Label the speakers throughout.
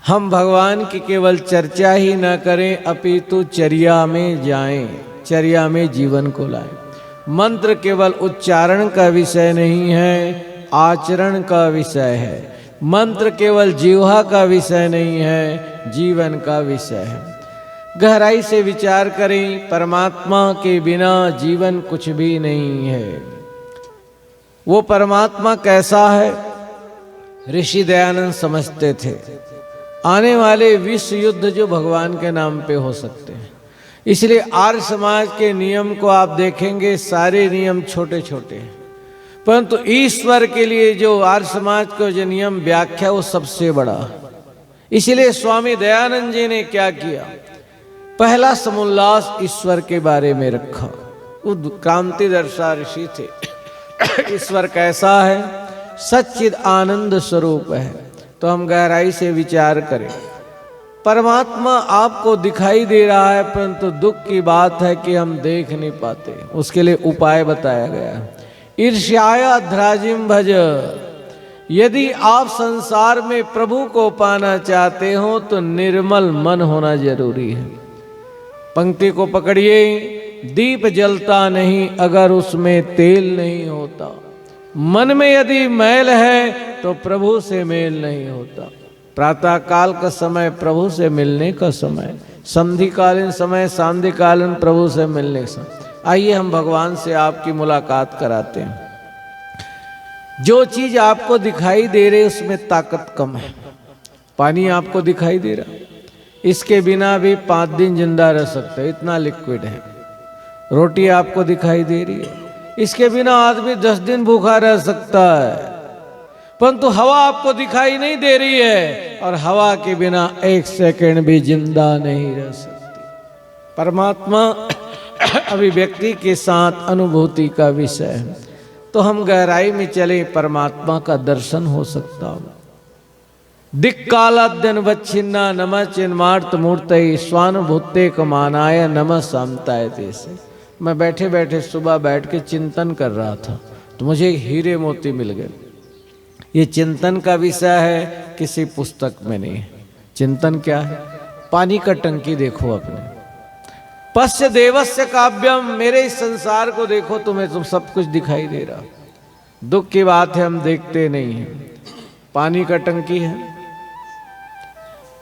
Speaker 1: हम भगवान की केवल चर्चा ही न करें अपितु चर्या में जाएं, चर्या में जीवन को लाएं। मंत्र केवल उच्चारण का विषय नहीं है, आचरण का विषय है। मंत्र केवल जीवा का विषय नहीं है, जीवन का विषय है। गहराई से विचार करें, परमात्मा के बिना जीवन कुछ भी नहीं है। वो परमात्मा कैसा है, ऋषि दयानंद समझते थे। आने वाले विश्व युद्ध जो भगवान के नाम पे हो सकते हैं, इसलिए आर्य समाज के नियम को आप देखेंगे, सारे नियम छोटे छोटे हैं, परंतु ईश्वर के लिए जो आर्य समाज को जो नियम व्याख्या वो सबसे बड़ा है। इसलिए स्वामी दयानंद जी ने क्या किया, पहला समोल्लास ईश्वर के बारे में रखा। वो क्रांतिदर्शी ऋषि थे। ईश्वर कैसा है, सच्चिद आनंद स्वरूप है। तो हम गहराई से विचार करें, परमात्मा आपको दिखाई दे रहा है, परंतु दुख की बात है कि हम देख नहीं पाते। उसके लिए उपाय बताया गया है, ईर्ष्याया ध्राजिम भज। यदि आप संसार में प्रभु को पाना चाहते हो तो निर्मल मन होना जरूरी है। पंक्ति को पकड़िए, दीप जलता नहीं अगर उसमें तेल नहीं होता। मन में यदि मैल है तो प्रभु से मेल नहीं होता। प्रातः काल का समय प्रभु से मिलने का समय, संधिकालीन समय सांध्यकालीन प्रभु से मिलने का समय। आइए हम भगवान से आपकी मुलाकात कराते हैं। जो चीज आपको दिखाई दे रही है उसमें ताकत कम है। पानी आपको दिखाई दे रहा, इसके बिना भी 5 दिन जिंदा रह सकते हैं, इतना लिक्विड है। रोटी आपको दिखाई दे रही है, इसके बिना आदमी 10 दिन भूखा रह सकता है, परंतु हवा आपको दिखाई नहीं दे रही है और हवा के बिना 1 सेकंड भी जिंदा नहीं रह सकती। परमात्मा अभिव्यक्ति के साथ अनुभूति का विषय है। तो हम गहराई में चले, परमात्मा का दर्शन हो सकता हो। दिक्कालाद्यन वच्छिन्ना नमः चिन्मार्त मूर्तये स्वानुभूते कमानाय नमः सामताय तेसे। मैं बैठे बैठे सुबह बैठ के चिंतन कर रहा था तो मुझे हीरे मोती मिल गए। ये चिंतन का विषय है, किसी पुस्तक में नहीं है। चिंतन क्या है, पानी का टंकी देखो अपने, पश्य देवस्य काव्यम, मेरे इस संसार को देखो, तुम्हें तुम सब कुछ दिखाई दे रहा। दुख की बात है, हम देखते नहीं हैं। पानी का टंकी है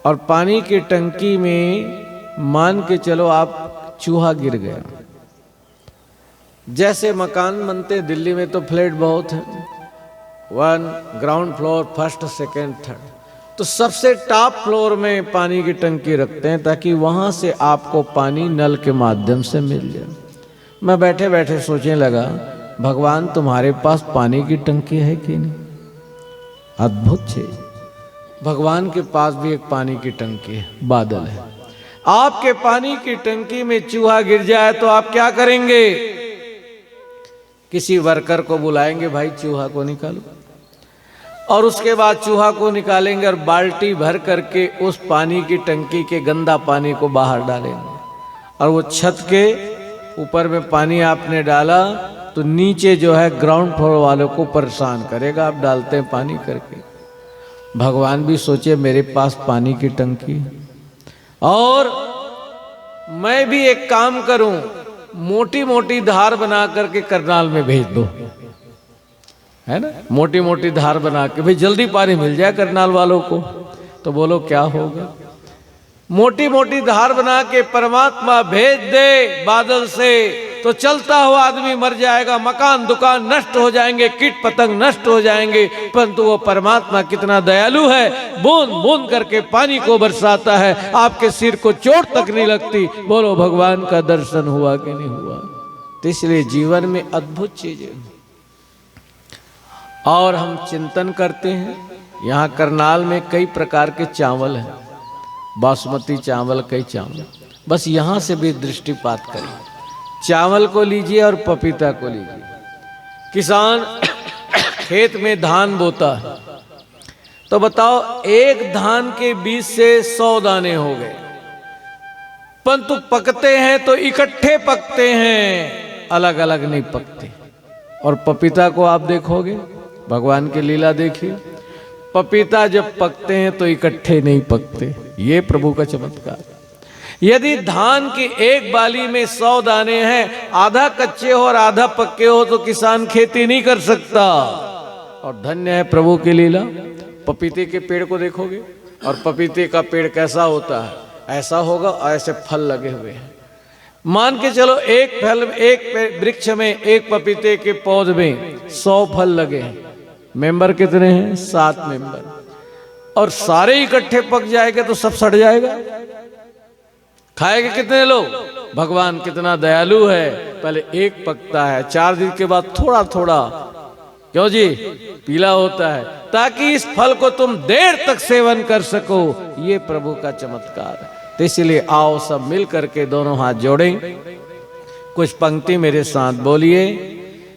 Speaker 1: और पानी की टंकी में मान के चलो आप चूहा गिर गया। जैसे मकान बनते दिल्ली में तो फ्लैट बहुत है, 1 ground floor, first second third, तो सबसे टॉप फ्लोर में पानी की टंकी रखते हैं ताकि वहां से आपको पानी नल के माध्यम से मिल जाए। मैं बैठे बैठे सोचने लगा, भगवान तुम्हारे पास पानी की टंकी है कि नहीं? अद्भुत चीज, भगवान के पास भी एक पानी की टंकी है, बादल है। आपके पानी की टंकी में चूहा गिर जाए तो आप क्या करेंगे? किसी वर्कर को बुलाएंगे, भाई चूहा को निकालो, और उसके बाद चूहा को निकालेंगे और बाल्टी भर करके उस पानी की टंकी के गंदा पानी को बाहर डालेंगे। और वो छत के ऊपर में पानी आपने डाला तो नीचे जो है ग्राउंड फ्लोर वालों को परेशान करेगा, आप डालते हैं पानी करके। भगवान भी सोचे मेरे पास पानी की टंकी है और मैं भी एक काम करूं, मोटी मोटी धार बना करके करनाल में भेज दो, है ना, मोटी मोटी धार बना के, भाई जल्दी पानी मिल जाए करनाल वालों को। तो बोलो क्या होगा? मोटी मोटी धार बना के परमात्मा भेज दे बादल से तो चलता हुआ आदमी मर जाएगा, मकान दुकान नष्ट हो जाएंगे, कीट पतंग नष्ट हो जाएंगे, परंतु वो परमात्मा कितना दयालु है, बूंद बूंद करके पानी को बरसाता है, आपके सिर को चोट तक नहीं लगती। बोलो भगवान का दर्शन हुआ कि नहीं हुआ? तो इसलिए जीवन में अद्भुत चीजें। और हम चिंतन करते हैं, यहाँ करनाल में कई प्रकार के चावल हैं, बासमती चावल, कई चावल, बस यहाँ से भी दृष्टिपात करें। चावल को लीजिए और पपीता को लीजिए। किसान खेत में धान बोता है तो बताओ, एक धान के बीज से 100 दाने हो गए, परंतु पकते हैं तो इकट्ठे पकते हैं, अलग अलग नहीं पकते। और पपीता को आप देखोगे, भगवान की लीला देखिए, पपीता जब पकते हैं तो इकट्ठे नहीं पकते, ये प्रभु का चमत्कार। यदि धान की एक बाली में 100 दाने हैं, आधा कच्चे हो और आधा पक्के हो, तो किसान खेती नहीं कर सकता। और धन्य है प्रभु की लीला। पपीते के पेड़ को देखोगे और पपीते का पेड़ कैसा होता है, ऐसा होगा और ऐसे फल लगे हुए हैं। मान के चलो एक वृक्ष में, एक पपीते के पौध में 100 फल लगे हैं। मेंबर कितने हैं? 7 मेंबर। और सारे इकट्ठे पक जाएंगे तो सब सड़ जाएगा। खाएंगे कितने लोग? भगवान कितना दयालु है, पहले एक पकता है, 4 दिन के बाद थोड़ा थोड़ा, क्यों जी, पीला होता है, ताकि इस फल को तुम देर तक सेवन कर सको। ये प्रभु का चमत्कार है। तो इसलिए आओ सब मिल करके दोनों हाथ जोड़ें, कुछ पंक्ति मेरे साथ बोलिए।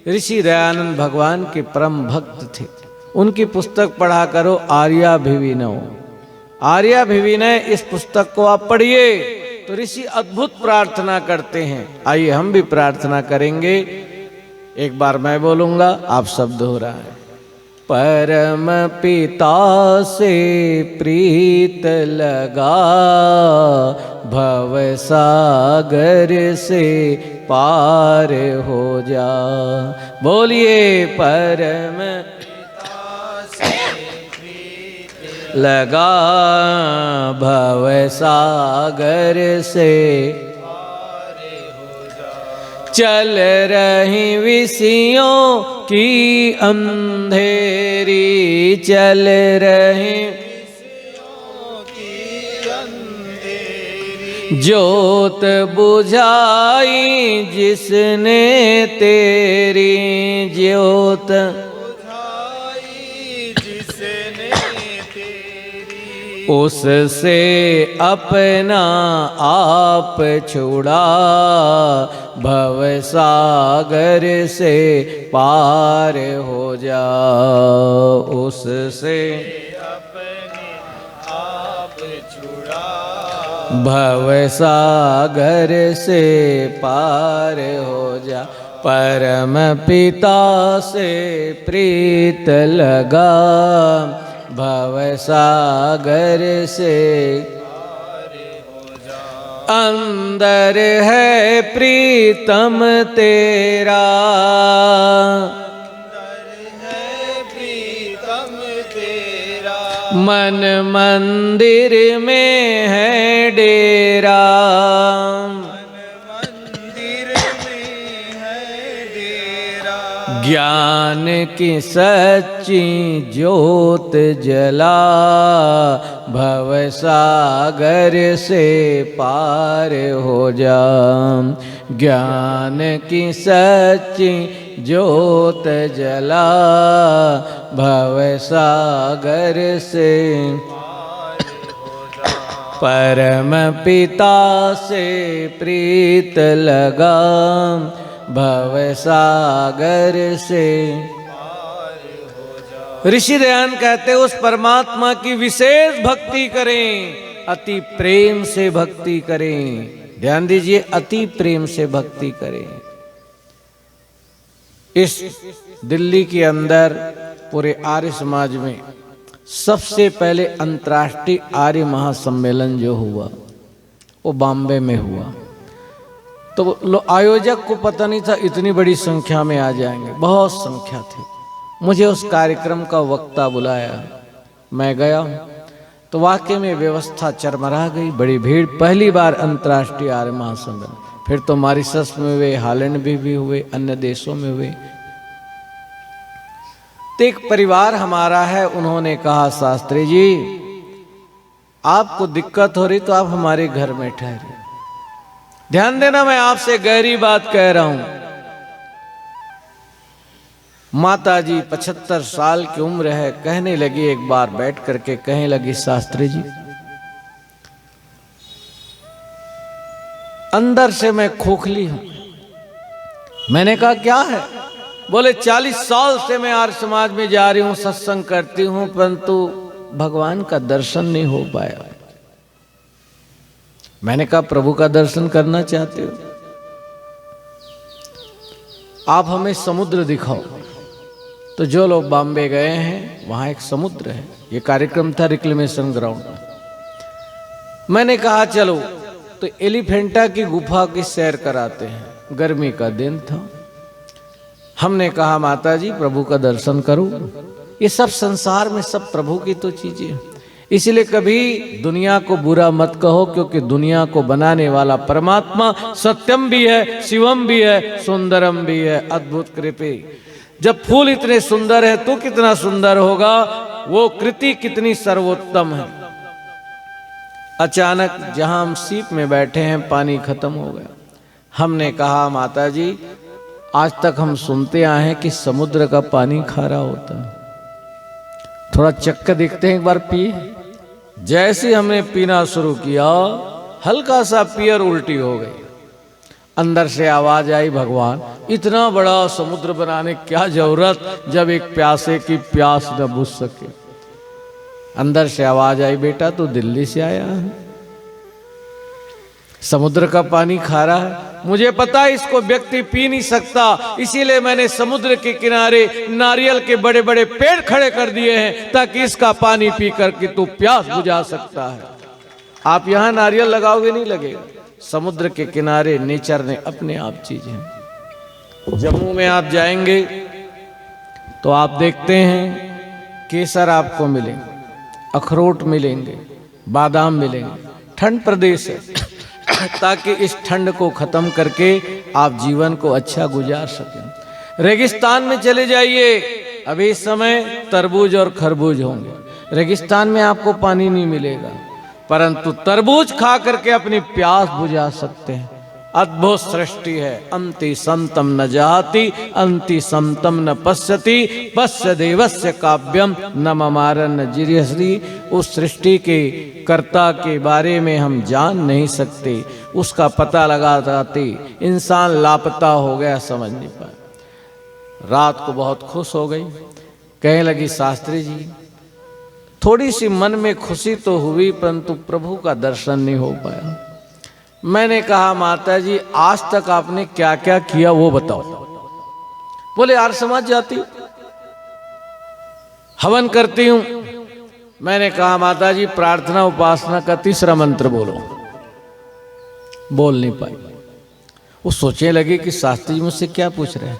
Speaker 1: ऋषि दयानंद भगवान के परम भक्त थे। उनकी पुस्तक पढ़ा करो, आर्याभिविनय। आर्याभिविनय, इस पुस्तक को आप पढ़िए तो ऋषि अद्भुत प्रार्थना करते हैं। आइए हम भी प्रार्थना करेंगे। एक बार मैं बोलूंगा, आप सब दोहराएं। परम पिता से प्रीत लगा, भव सागर से पार हो जा। बोलिए, परम पिता से प्रीत लगा, भव सागर से पार हो जा। चल रही विषयों की अंधेरी, चल रही विषयों की अंधेरी, ज्योत बुझाई जिसने तेरी, ज्योत बुझाई जिसने तेरी, उससे अपना आप छुड़ा, भव सागर से पार हो जा। उससे अपने आप छुड़ा, भव सागर से पार हो जा। परम पिता से प्रीत लगा, भव सागर से अंदर है प्रीतम तेरा, अंदर है प्रीतम तेरा, मन मंदिर में है डेरा, मन मंदिर में है डेरा। ज्ञान की सच्ची ज्योत जला, भव सागर से पार हो जा। ज्ञान की सच्ची ज्योत जला, भव सागर से पार हो जा। परम पिता से प्रीत लगा, भव सागर से ऋषि दयान कहते उस परमात्मा की विशेष भक्ति करें, अति प्रेम से भक्ति करें। ध्यान दीजिए, अति प्रेम से भक्ति करें। इस दिल्ली के अंदर पूरे आर्य समाज में सबसे पहले अंतर्राष्ट्रीय आर्य महासम्मेलन जो हुआ वो बॉम्बे में हुआ। तो आयोजक को पता नहीं था इतनी बड़ी संख्या में आ जाएंगे, बहुत संख्या थी। मुझे उस कार्यक्रम का वक्ता बुलाया, मैं गया तो वाकई में व्यवस्था चरमरा गई, बड़ी भीड़। पहली बार अंतर्राष्ट्रीय आर्य महासम्मेलन, फिर तो मॉरिशस में हुए, हालैंड में भी हुए, अन्य देशों में हुए। तो एक परिवार हमारा है, उन्होंने कहा शास्त्री जी आपको दिक्कत हो रही तो आप हमारे घर में ठहरे। ध्यान देना, मैं आपसे गहरी बात कह रहा हूं। माता जी 75 साल की उम्र है, कहने लगी, एक बार बैठ करके कहने लगी, शास्त्री जी अंदर से मैं खोखली हूं। मैंने कहा क्या है? बोले 40 साल से मैं आर्य समाज में जा रही हूं, सत्संग करती हूं, परंतु भगवान का दर्शन नहीं हो पाया। मैंने कहा प्रभु का दर्शन करना चाहते हो? आप हमें समुद्र दिखाओ। तो जो लोग बॉम्बे गए हैं वहाँ एक समुद्र है, ये कार्यक्रम था रिक्लेमेशन ग्राउंड में। मैंने कहा चलो, तो एलिफेंटा की गुफा की सैर कराते हैं। गर्मी का दिन था। हमने कहा माता जी प्रभु का दर्शन करो। ये सब संसार में सब प्रभु की तो चीजें हैं, इसलिए कभी दुनिया को बुरा मत कहो, क्योंकि दुनिया को बनाने वाला परमात्मा सत्यम भी है, शिवम भी है, सुंदरम भी है, अद्भुत कृपे। जब फूल इतने सुंदर है तो कितना सुंदर होगा, वो कृति कितनी सर्वोत्तम है। अचानक जहां हम सीप में बैठे हैं पानी खत्म हो गया। हमने कहा माता जी आज तक हम सुनते आए हैं कि समुद्र का पानी खारा होता है, थोड़ा चक्कर देखते हैं, एक बार पिए। जैसे हमने पीना शुरू किया हल्का सा पियर उल्टी हो गई। अंदर से आवाज आई भगवान इतना बड़ा समुद्र बनाने क्या जरूरत जब एक प्यासे की प्यास न बुझ सके। अंदर से आवाज आई बेटा तू दिल्ली से आया है, समुद्र का पानी खारा है। मुझे पता है इसको व्यक्ति पी नहीं सकता, इसीलिए मैंने समुद्र के किनारे नारियल के बड़े बड़े पेड़ खड़े कर दिए हैं ताकि इसका पानी पी करके तू प्यास बुझा सकता है। आप यहां नारियल लगाओगे नहीं लगेगा, समुद्र के किनारे नेचर ने अपने आप चीजें। जम्मू में आप जाएंगे तो आप देखते हैं केसर आपको मिलेंगे, अखरोट मिलेंगे, बादाम मिलेंगे। ठंड प्रदेश है ताकि इस ठंड को खत्म करके आप जीवन को अच्छा गुजार सकें। रेगिस्तान में चले जाइए, अभी इस समय तरबूज और खरबूज होंगे। रेगिस्तान में आपको पानी नहीं मिलेगा, परंतु तरबूज खा करके अपनी प्यास बुझा सकते हैं। अद्भुत सृष्टि है। अंति संतम न जाति अंति संतम न पश्यति पश्य देवस्य काव्यम न ममारन जिर्यश्री। उस सृष्टि के कर्ता के बारे में हम जान नहीं सकते, उसका पता लगाते इंसान लापता हो गया, समझ नहीं पाया। रात को बहुत खुश हो गई, कहने लगी शास्त्री जी थोड़ी सी मन में खुशी तो हुई परंतु प्रभु का दर्शन नहीं हो पाया। मैंने कहा माता जी आज तक आपने क्या क्या किया वो बताओ। बोले आर्य समाज जाती हूं, हवन करती हूं। मैंने कहा माता जी प्रार्थना उपासना का तीसरा मंत्र बोलो। बोल नहीं पाई। वो सोचने लगी कि शास्त्री जी मुझसे क्या पूछ रहे हैं।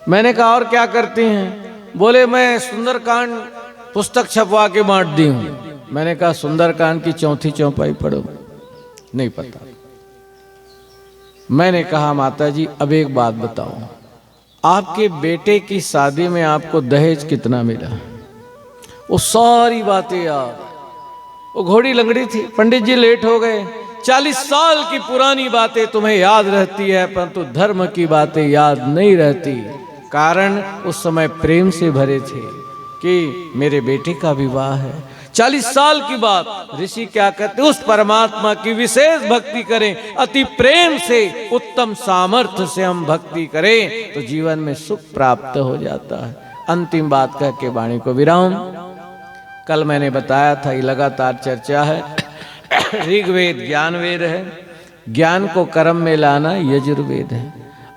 Speaker 1: मैंने कहा और क्या करती हैं? बोले मैं सुंदरकांड पुस्तक छपवा के बांट दी हूं। मैंने कहा सुंदरकांड की चौथी चौपाई पढ़ो। नहीं पता। मैंने कहा माता जी अब एक बात बताओ, आपके बेटे की शादी में आपको दहेज कितना मिला? वो सारी बातें याद। वो घोड़ी लंगड़ी थी, पंडित जी लेट हो गए। 40 साल की पुरानी बातें तुम्हें याद रहती है परंतु धर्म की बातें याद नहीं रहती। कारण उस समय प्रेम से भरे थे कि मेरे बेटे का विवाह है। 40 साल की बात। ऋषि क्या कहते, उस परमात्मा की विशेष भक्ति करें, अति प्रेम से उत्तम सामर्थ्य से हम भक्ति करें तो जीवन में सुख प्राप्त हो जाता है। अंतिम बात कह के वाणी को विराम। कल मैंने बताया था ये लगातार चर्चा है। ऋग्वेद ज्ञान वेद है, ज्ञान को कर्म में लाना यजुर्वेद है।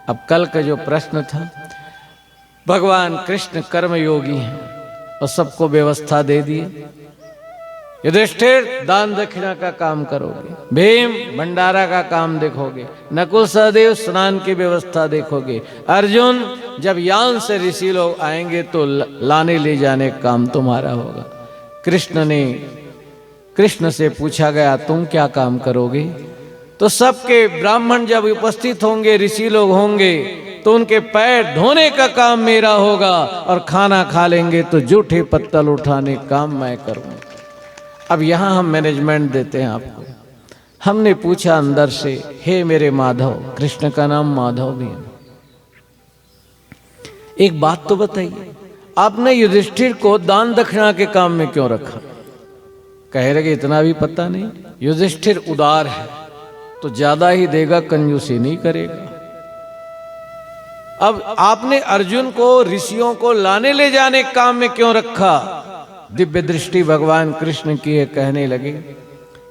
Speaker 1: अब कल का जो प्रश्न था, भगवान कृष्ण कर्म योगी हैं और सबको व्यवस्था दे दिए। युधिष्ठिर दान दक्षिणा का काम करोगे, भीम भंडारा का काम देखोगे, नकुल सहदेव स्नान की व्यवस्था देखोगे, अर्जुन जब यान से ऋषि लोग आएंगे तो लाने ले जाने का काम तुम्हारा होगा। कृष्ण से पूछा गया तुम क्या काम करोगे? तो सबके ब्राह्मण जब उपस्थित होंगे, ऋषि लोग होंगे तो उनके पैर धोने का काम मेरा होगा और खाना खा लेंगे तो जूठे पत्तल उठाने का काम मैं करूंगा। अब यहां हम मैनेजमेंट देते हैं आपको। हमने पूछा अंदर से, हे मेरे माधव, कृष्ण का नाम माधव भी है, एक बात तो बताइए, आपने युधिष्ठिर को दान दक्षिणा के काम में क्यों रखा? कह रहे इतना भी पता नहीं। युधिष्ठिर उदार है तो ज्यादा ही देगा, कंजूसी नहीं करेगा। अब आपने अर्जुन को ऋषियों को लाने ले जाने के काम में क्यों रखा? दिव्य दृष्टि भगवान कृष्ण की है। कहने लगे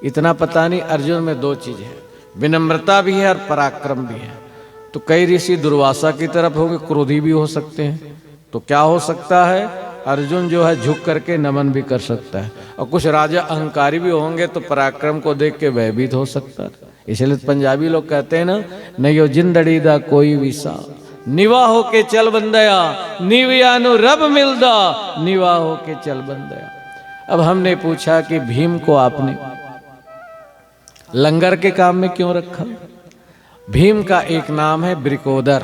Speaker 1: इतना पता नहीं, अर्जुन में दो चीज है, विनम्रता भी है और पराक्रम भी है। तो कई ऋषि दुर्वासा की तरफ होंगे, क्रोधी भी हो सकते हैं, तो क्या हो सकता है, अर्जुन जो है झुक करके नमन भी कर सकता है, और कुछ राजा अहंकारी भी होंगे तो पराक्रम को देख के भयभीत हो सकता है। इसलिए पंजाबी लोग कहते हैं ना, नहीं जिंदड़ी दा कोई विसा, निवा हो के चल बंदया, निवियानु रब मिलदा, निवा हो के चल बंदया। अब हमने पूछा कि भीम को आपने लंगर के काम में क्यों रखा? भीम का एक नाम है ब्रिकोदर।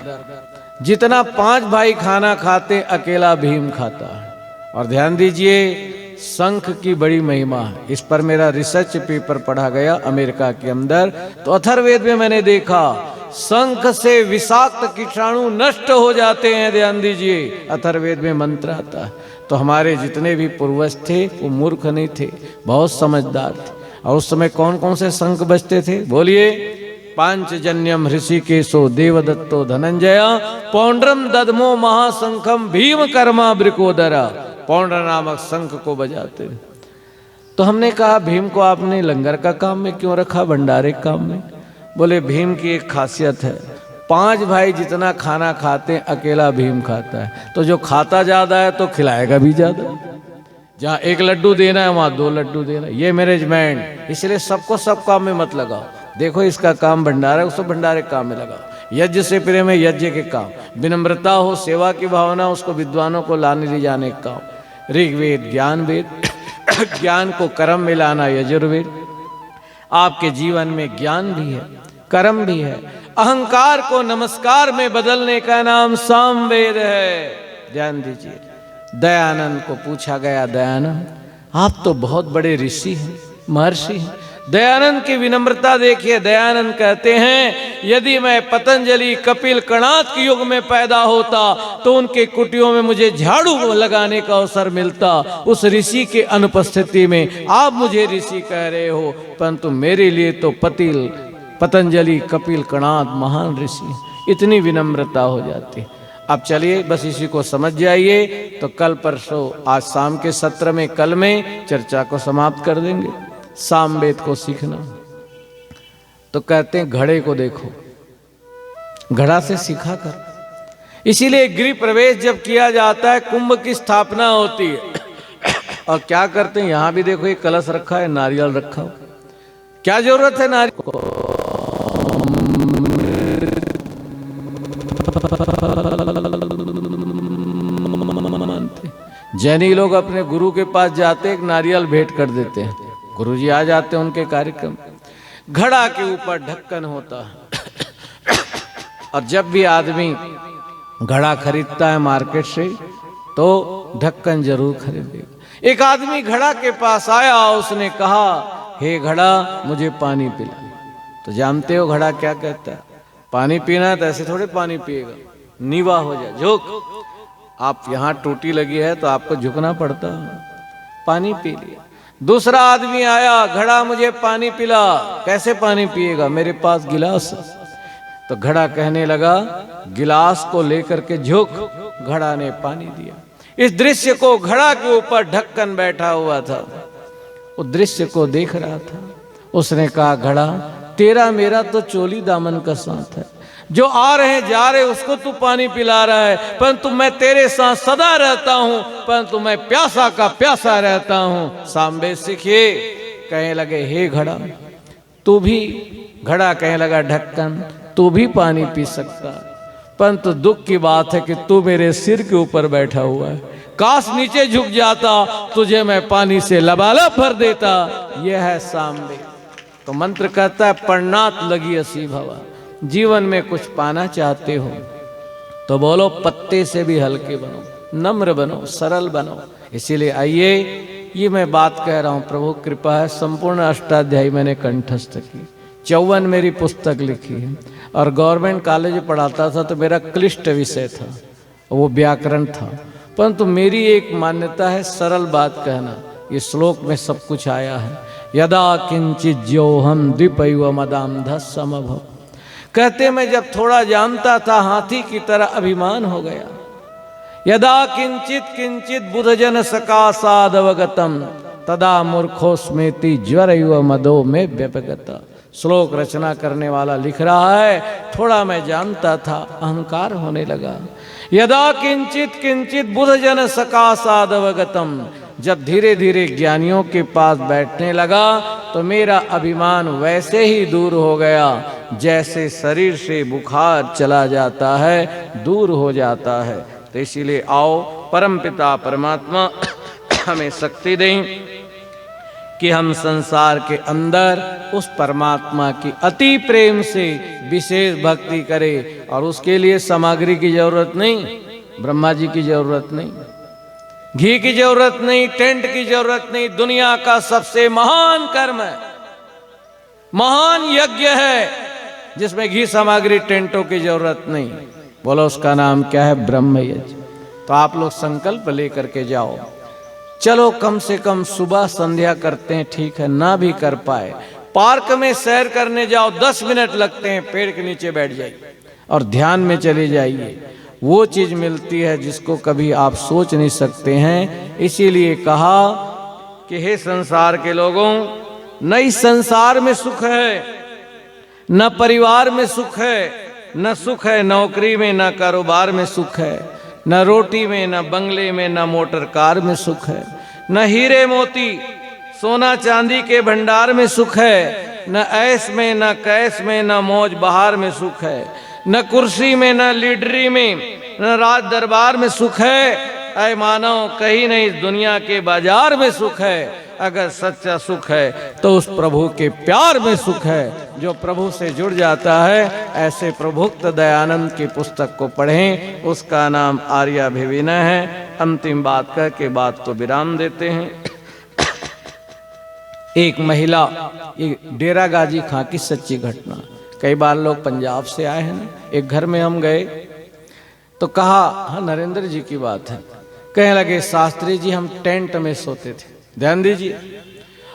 Speaker 1: जितना 5 भाई खाना खाते, अकेला भीम खाता है। और ध्यान दीजिए, शंख की बड़ी महिमा है। इस पर मेरा रिसर्च पेपर पढ़ा गया अमेरिका के अंदर, तो अथर्ववेद में मैंने देखा शंख से विषाक्त कीटाणु नष्ट हो जाते हैं। ध्यान दीजिए, अथर्ववेद में मंत्र आता है। तो हमारे जितने भी पूर्वज थे वो मूर्ख नहीं थे, बहुत समझदार थे। और उस समय कौन कौन से शंख बजते थे? बोलिए, पांचजन्यम ऋषिकेशो देवदत्तो धनंजय, पौंड्रम ददमो महाशंखम भीम कर्मा ब्रिकोदरा। पौंड्र नामक शंख को बजाते थे। तो हमने कहा भीम को आपने लंगर का काम में क्यों रखा, भंडारे के काम में? बोले भीम की एक खासियत है, 5 भाई जितना खाना खाते हैं, अकेला भीम खाता है। तो जो खाता ज्यादा है तो खिलाएगा भी ज्यादा। जहाँ 1 लड्डू देना है वहां 2 लड्डू देना, ये मैनेजमेंट। इसलिए सबको सब काम में मत लगाओ। देखो इसका काम भंडारा है, उसको भंडारे काम में लगाओ। यज्ञ से प्रेम है, यज्ञ के काम। विनम्रता हो, सेवा की भावना, उसको विद्वानों को लाने ले जाने का काम। ऋग्वेद ज्ञान वेद, ज्ञान को कर्म में लाना यजुर्वेद। आपके जीवन में ज्ञान भी है, कर्म भी है। अहंकार को नमस्कार में बदलने का नाम सामवेद है। ध्यान दीजिए, दयानंद को पूछा गया, दयानंद आप तो बहुत बड़े ऋषि हैं, महर्षि हैं। दयानंद की विनम्रता देखिए। दयानंद कहते हैं, यदि मैं पतंजलि कपिल कणाद के युग में पैदा होता तो उनके कुटियों में मुझे झाड़ू लगाने का अवसर मिलता। उस ऋषि के अनुपस्थिति में आप मुझे ऋषि कह रहे हो, परंतु मेरे लिए तो पतंजलि कपिल कणाद महान ऋषि। इतनी विनम्रता हो जाती। अब चलिए बस इसी को समझ जाइए, तो कल परसों आज शाम के सत्र में, कल में चर्चा को समाप्त कर देंगे। सामवेद को सीखना, तो कहते हैं घड़े को देखो, घड़ा से सीखा कर। इसीलिए गृह प्रवेश जब किया जाता है, कुंभ की स्थापना होती है, और क्या करते हैं, यहां भी देखो एक कलश रखा है, नारियल रखा हो। क्या जरूरत है नारियल को? जैनी लोग अपने गुरु के पास जाते, एक नारियल भेंट कर देते हैं। गुरुजी आ जाते हैं उनके कार्यक्रम। घड़ा के ऊपर ढक्कन होता है, और जब भी आदमी घड़ा खरीदता है मार्केट से, तो ढक्कन जरूर खरीदेगा। एक आदमी घड़ा के पास आया, उसने कहा, हे घड़ा मुझे पानी पिला। तो जानते हो घड़ा क्या कहता है? पानी पीना है तो ऐसे थोड़े पानी पिएगा, नीवा हो जाए, झुक। आप यहाँ टूटी लगी है तो आपको झुकना पड़ता है। पानी पी लिया। दूसरा आदमी आया, घड़ा मुझे पानी पिला। कैसे पानी पिएगा, मेरे पास गिलास है। तो घड़ा कहने लगा, गिलास को लेकर के झुक। घड़ा ने पानी दिया। इस दृश्य को, घड़ा के ऊपर ढक्कन बैठा हुआ था, उस दृश्य को देख रहा था। उसने कहा, घड़ा तेरा मेरा तो चोली दामन का साथ है, जो आ रहे जा रहे उसको तू पानी पिला रहा है, परंतु मैं तेरे साथ सदा रहता हूं, परंतु मैं प्यासा का प्यासा रहता हूं। सामवेद सीखिए। कहने लगे, हे घड़ा तू भी, घड़ा कहने लगा, ढक्कन तू भी पानी पी सकता, परंतु दुख की बात है कि तू मेरे सिर के ऊपर बैठा हुआ है। काश नीचे झुक जाता, तुझे मैं पानी से लबालब भर देता। यह है सामवेद। तो मंत्र कहता है, पर्णात लगी असी भवा। जीवन में कुछ पाना चाहते हो तो बोलो, पत्ते से भी हल्के बनो, नम्र बनो, सरल बनो। इसीलिए आइए, ये मैं बात कह रहा हूं, प्रभु कृपा है। संपूर्ण अष्टाध्यायी मैंने कंठस्थ की, 54 मेरी पुस्तक लिखी है, और गवर्नमेंट कॉलेज पढ़ाता था तो मेरा क्लिष्ट विषय था, वो व्याकरण था। परंतु मेरी एक मान्यता है, सरल बात कहना। ये श्लोक में सब कुछ आया है। यदा किंचित ज्योहम द्विपैव मदांध समभव। कहते मैं जब थोड़ा जानता था, हाथी की तरह अभिमान हो गया। यदा किंचित किंचित बुधजन सकाशादवगतम तदा मूर्खोस्मेति ज्वरैव मदो में व्यपगता। श्लोक रचना करने वाला लिख रहा है, थोड़ा मैं जानता था, अहंकार होने लगा। यदा किंचित किंचित बुध जन सका साधवगतम, जब धीरे धीरे ज्ञानियों के पास बैठने लगा तो मेरा अभिमान वैसे ही दूर हो गया जैसे शरीर से बुखार चला जाता है, दूर हो जाता है। तो इसीलिए आओ परमपिता परमात्मा हमें शक्ति दें कि हम संसार के अंदर उस परमात्मा की अति प्रेम से विशेष भक्ति करें। और उसके लिए सामग्री की जरूरत नहीं, ब्रह्मा जी की जरूरत नहीं, घी की जरूरत नहीं, टेंट की जरूरत नहीं। दुनिया का सबसे महान कर्म है, महान यज्ञ है जिसमें घी सामग्री टेंटों की जरूरत नहीं। बोलो उसका नाम क्या है? ब्रह्म यज्ञ। तो आप लोग संकल्प लेकर के जाओ। चलो कम से कम सुबह संध्या करते हैं, ठीक है, ना भी कर पाए पार्क में सैर करने जाओ, 10 मिनट लगते हैं, पेड़ के नीचे बैठ जाइए और ध्यान में चले जाइए। वो चीज मिलती है जिसको कभी आप सोच नहीं सकते हैं। इसीलिए कहा कि हे संसार के लोगों, न इस संसार में सुख है, न परिवार में सुख है, न सुख है नौकरी में, न कारोबार में सुख है, न रोटी में, न बंगले में, न मोटर कार में सुख है, न हीरे मोती सोना चांदी के भंडार में सुख है, न ऐश में, न कैश में, न मौज बहार में सुख है, न कुर्सी में, न लीडरी में, न राज दरबार में सुख है। ऐ मानव, कहीं नहीं इस दुनिया के बाजार में सुख है। अगर सच्चा सुख है तो उस प्रभु के प्यार में सुख है। जो प्रभु से जुड़ जाता है, ऐसे प्रभुक्त दयानंद की पुस्तक को पढ़ें, उसका नाम आर्याभिविनय है। अंतिम बात कह के बात को विराम देते हैं। एक महिला, ये डेरा गाजी खां की सच्ची घटना। कई बार लोग पंजाब से आए हैं ना, एक घर में हम गए तो कहा, हाँ नरेंद्र जी की बात है, कहने लगे शास्त्री जी हम टेंट में सोते थे, ध्यान दीजिए।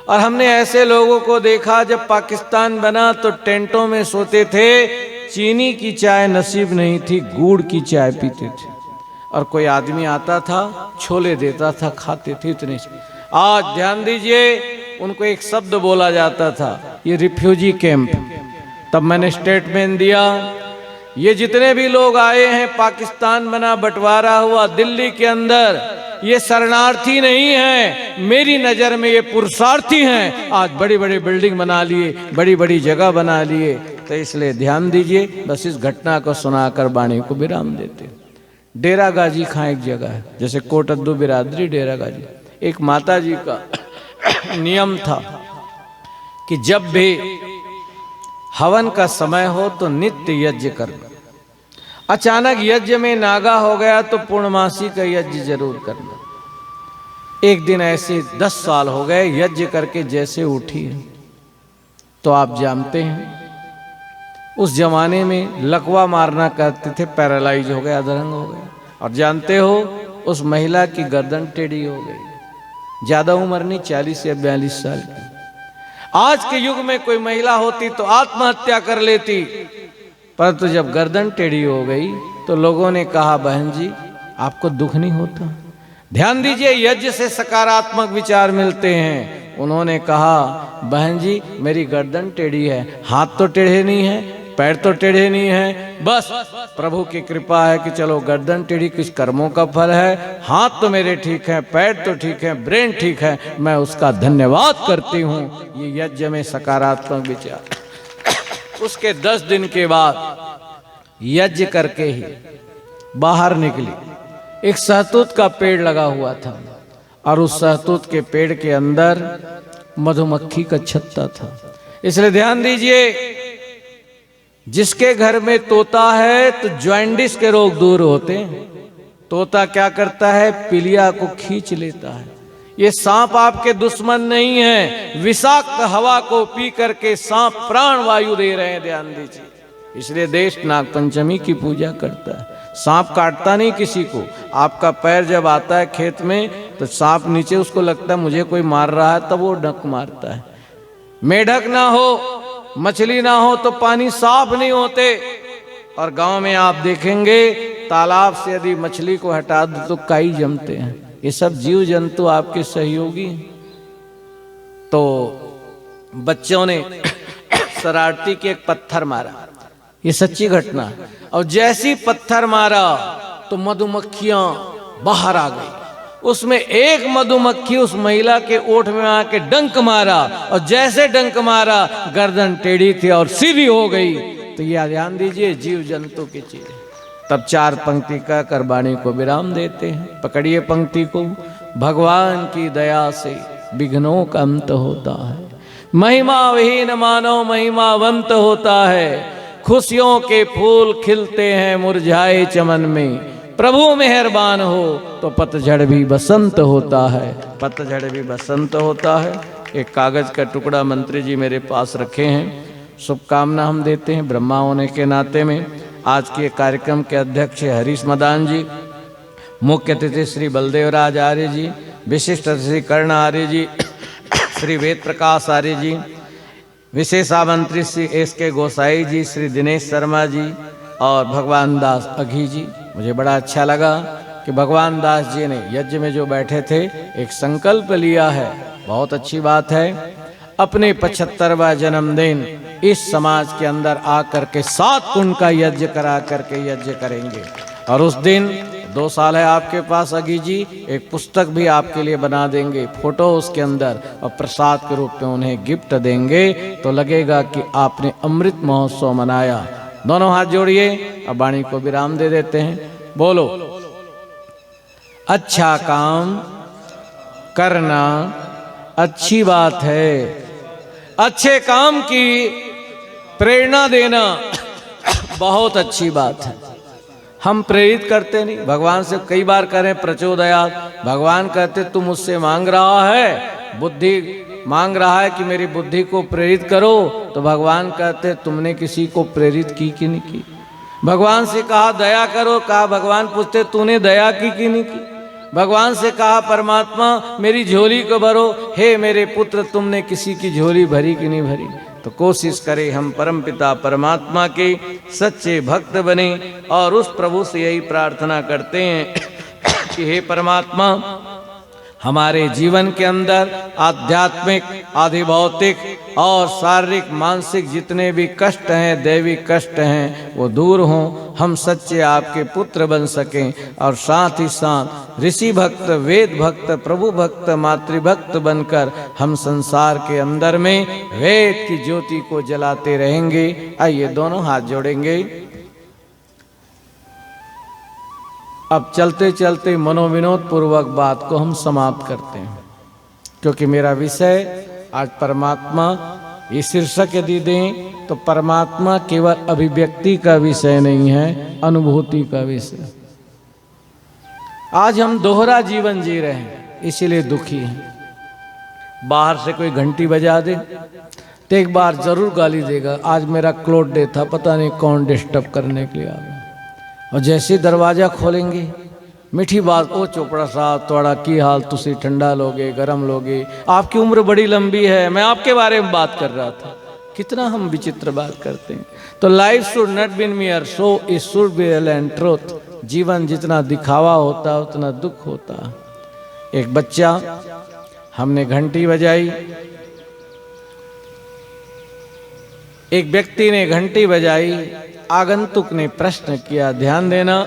Speaker 1: और हमने ऐसे लोगों को देखा जब पाकिस्तान बना तो टेंटों में सोते थे, चीनी की चाय नसीब नहीं थी, गुड़ की चाय पीते थे। और कोई आदमी आता था, छोले देता था, खाते थे इतने। आज ध्यान दीजिए, उनको एक शब्द बोला जाता था, ये रिफ्यूजी कैंप। तब मैंने स्टेटमेंट दिया, ये जितने भी लोग आए हैं, पाकिस्तान बना, बंटवारा हुआ, दिल्ली के अंदर, ये शरणार्थी नहीं है, मेरी नजर में ये पुरुषार्थी हैं। आज बड़ी बड़ी बिल्डिंग बना लिए, बड़ी बड़ी जगह बना लिए। तो इसलिए ध्यान दीजिए। बस इस घटना को सुनाकर वाणी को विराम देते। डेरा गाजी खां एक जगह है, जैसे कोटद्दू बिरादरी डेरा गाजी। एक माता जी का नियम था कि जब भी हवन का समय हो तो नित्य यज्ञ करना। अचानक यज्ञ में नागा हो गया तो पूर्णमासी का यज्ञ जरूर करना। एक दिन ऐसे 10 साल हो गए, यज्ञ करके जैसे उठी है। तो आप जानते हैं उस जमाने में लकवा मारना करते थे, पैरालाइज हो गया, अधरंग हो गया। और जानते हो उस महिला की गर्दन टेढ़ी हो गई। ज्यादा उम्र नहीं, 40 या 42 साल की। आज के युग में कोई महिला होती तो आत्महत्या कर लेती, परंतु जब गर्दन टेढ़ी हो गई तो लोगों ने कहा, बहन जी आपको दुख नहीं होता? ध्यान दीजिए, यज्ञ से सकारात्मक विचार मिलते हैं। उन्होंने कहा, बहन जी मेरी गर्दन टेढ़ी है, हाथ तो टेढ़े नहीं है, पैर तो टेढ़े नहीं है, बस प्रभु की कृपा है कि चलो गर्दन टेढ़ी कुछ कर्मों का फल है, हाथ तो मेरे ठीक है, पैर तो ठीक है, ब्रेन ठीक है, मैं उसका धन्यवाद करती हूँ। ये यज्ञ में सकारात्मक विचार। उसके 10 दिन के बाद यज्ञ करके ही बाहर निकली। एक सहतूत का पेड़ लगा हुआ था और उस सहतूत के पेड़ के अंदर मधुमक्खी का छत्ता था। इसलिए ध्यान दीजिए, जिसके घर में तोता है तो जॉइंडिस के रोग दूर होते हैं। तोता क्या करता है? पीलिया को खींच लेता है। ये सांप आपके दुश्मन नहीं है, विषाक्त हवा को पी करके सांप प्राण वायु दे रहे हैं, ध्यान दीजिए। इसलिए देश नाग पंचमी की पूजा करता है। सांप काटता नहीं किसी को। आपका पैर जब आता है खेत में तो सांप नीचे, उसको लगता है मुझे कोई मार रहा है, तब वो डंक मारता है। मेढक ना हो, मछली ना हो तो पानी साफ नहीं होते। और गांव में आप देखेंगे तालाब से यदि मछली को हटा दो तो काई जमते हैं। ये सब जीव जंतु आपके सहयोगी। तो बच्चों ने शरारती के एक पत्थर मारा, ये सच्ची घटना। और जैसी पत्थर मारा तो मधुमक्खियां बाहर आ गई। उसमें एक मधुमक्खी उस महिला के ओठ में आके डंक मारा, और जैसे डंक मारा गर्दन टेढ़ी थी और सीधी हो गई। तो ये ध्यान दीजिए, जीव जंतु की चीज। तब 4 पंक्ति का कर वाणी को विराम देते हैं। पकड़िए पंक्ति को। भगवान की दया से विघ्नों का अंत होता है, महिमा विहीन मानव महिमावंत होता है। खुशियों के फूल खिलते हैं मुरझाए चमन में, प्रभु मेहरबान हो तो पतझड़ भी बसंत होता है। पतझड़ भी बसंत होता है। एक कागज का टुकड़ा मंत्री जी मेरे पास रखे हैं, शुभकामना हम देते हैं ब्रह्मा होने के नाते में। आज के कार्यक्रम के अध्यक्ष हरीश मदान जी, मुख्य अतिथि श्री बलदेवराज आर्य जी, विशिष्ट अतिथि कर्ण आर्य जी, श्री वेद प्रकाश आर्य जी, विशेष आमंत्रित श्री SK गोसाई जी, श्री दिनेश शर्मा जी और भगवान दास अघी जी। मुझे बड़ा अच्छा लगा कि भगवान दास जी ने यज्ञ में जो बैठे थे एक संकल्प लिया है, बहुत अच्छी बात है। अपने 75वां जन्मदिन इस समाज के अंदर आकर के 7 कुंड का यज्ञ करा करके यज्ञ करेंगे। और उस दिन 2 साल है आपके पास अघी जी, एक पुस्तक भी आपके लिए बना देंगे, फोटो उसके अंदर, और प्रसाद के रूप में उन्हें गिफ्ट देंगे। तो लगेगा कि आपने अमृत महोत्सव मनाया। दोनों हाथ जोड़िए, अब वाणी को विराम दे देते हैं। बोलो, अच्छा काम करना अच्छी बात है, अच्छे काम की प्रेरणा देना बहुत अच्छी बात है। हम प्रेरित करते नहीं, भगवान से कई बार करें प्रचोदयात्, भगवान कहते तू मुझसे मांग रहा है, बुद्धि मांग रहा है कि मेरी बुद्धि को प्रेरित करो, तो भगवान कहते तुमने किसी को प्रेरित की कि नहीं की। भगवान से कहा दया करो, कहा भगवान पूछते तूने दया की कि नहीं की। भगवान से कहा परमात्मा मेरी झोली को भरो, हे मेरे पुत्र तुमने किसी की झोली भरी कि नहीं भरी। तो कोशिश करें हम परमपिता परमात्मा के सच्चे भक्त बने, और उस प्रभु से यही प्रार्थना करते हैं कि हे परमात्मा हमारे जीवन के अंदर आध्यात्मिक, आधिभौतिक और शारीरिक मानसिक जितने भी कष्ट हैं, दैवी कष्ट हैं, वो दूर हों, हम सच्चे आपके पुत्र बन सकें, और साथ ही साथ ऋषि भक्त, वेद भक्त, प्रभु भक्त, मातृभक्त बनकर हम संसार के अंदर में वेद की ज्योति को जलाते रहेंगे। आइए दोनों हाथ जोड़ेंगे। अब चलते चलते मनोविनोद पूर्वक बात को हम समाप्त करते हैं, क्योंकि मेरा विषय आज परमात्मा, ये शीर्षक यदि दें तो परमात्मा केवल अभिव्यक्ति का विषय नहीं है, अनुभूति का विषय। आज हम दोहरा जीवन जी रहे हैं, इसीलिए दुखी हैं। बाहर से कोई घंटी बजा दे तो एक बार जरूर गाली देगा, आज मेरा क्लोथ डे था, पता नहीं कौन डिस्टर्ब करने के लिए आ गया। और जैसे दरवाजा खोलेंगे मीठी बात, ओ चोपड़ा साहब थोड़ा की हाल, तुसी ठंडा लोगे गरम लोगे, आपकी उम्र बड़ी लंबी है, मैं आपके बारे में बात कर रहा था। कितना हम विचित्र बात करते हैं। तो life should not be मियर so it should be real and truth. जीवन जितना दिखावा होता है उतना दुख होता है। एक बच्चा, हमने घंटी बजाई, एक व्यक्ति ने घंटी बजाई, आगंतुक ने प्रश्न किया, ध्यान देना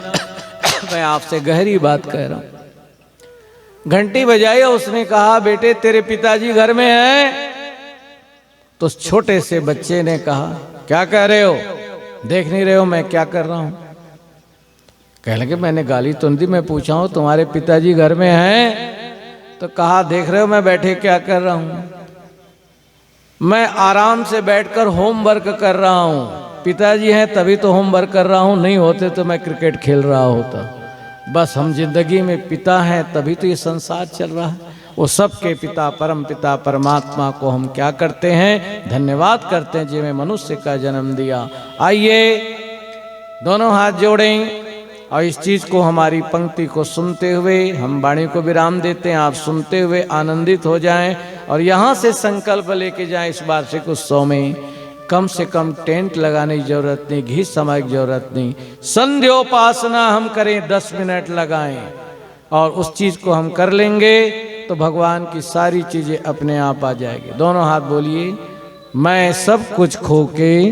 Speaker 1: मैं आपसे गहरी बात कह रहा हूं। घंटी बजाई और उसने कहा बेटे तेरे पिताजी घर में हैं? तो उस छोटे से बच्चे ने कहा क्या कह रहे हो, देख नहीं रहे हो मैं क्या कर रहा हूं? कह लगे मैंने गाली तो नहीं दी, मैं पूछा हूं तुम्हारे पिताजी घर में हैं? तो कहा देख रहे हो मैं बैठे क्या कर रहा हूं, मैं आराम से बैठकर होमवर्क कर रहा हूं। पिताजी हैं तभी तो होमवर्क कर रहा हूं, नहीं होते तो मैं क्रिकेट खेल रहा होता। बस हम जिंदगी में पिता हैं तभी तो ये संसार चल रहा है। वो सबके पिता परम पिता परमात्मा को हम क्या करते हैं, धन्यवाद करते हैं जिन्हें मनुष्य का जन्म दिया। आइए दोनों हाथ जोड़ें और इस चीज को, हमारी पंक्ति को सुनते हुए हम वाणी को विराम देते हैं। आप सुनते हुए आनंदित हो जाएं और यहाँ से संकल्प लेके जाएं इस वार्षिक उत्सव में कम से कम टेंट लगाने की जरूरत नहीं, घी समय की जरूरत नहीं, संध्योपासना हम करें 10 मिनट लगाएं और उस चीज को हम कर लेंगे तो भगवान की सारी चीजें अपने आप आ जाएगी। दोनों हाथ बोलिए, मैं सब कुछ खो के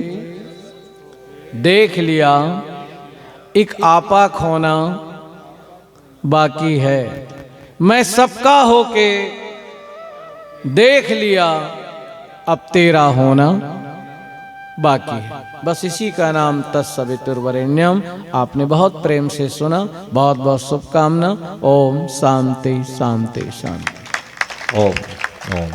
Speaker 1: देख लिया, एक आपा खोना बाकी है। मैं सबका होके देख लिया, अब तेरा होना बाकी है। बस इसी का नाम तत्सवितुर्वरेण्यम। आपने बहुत प्रेम से सुना, बहुत बहुत शुभकामना। ओम शांति शांति शांति।
Speaker 2: ओम ओम।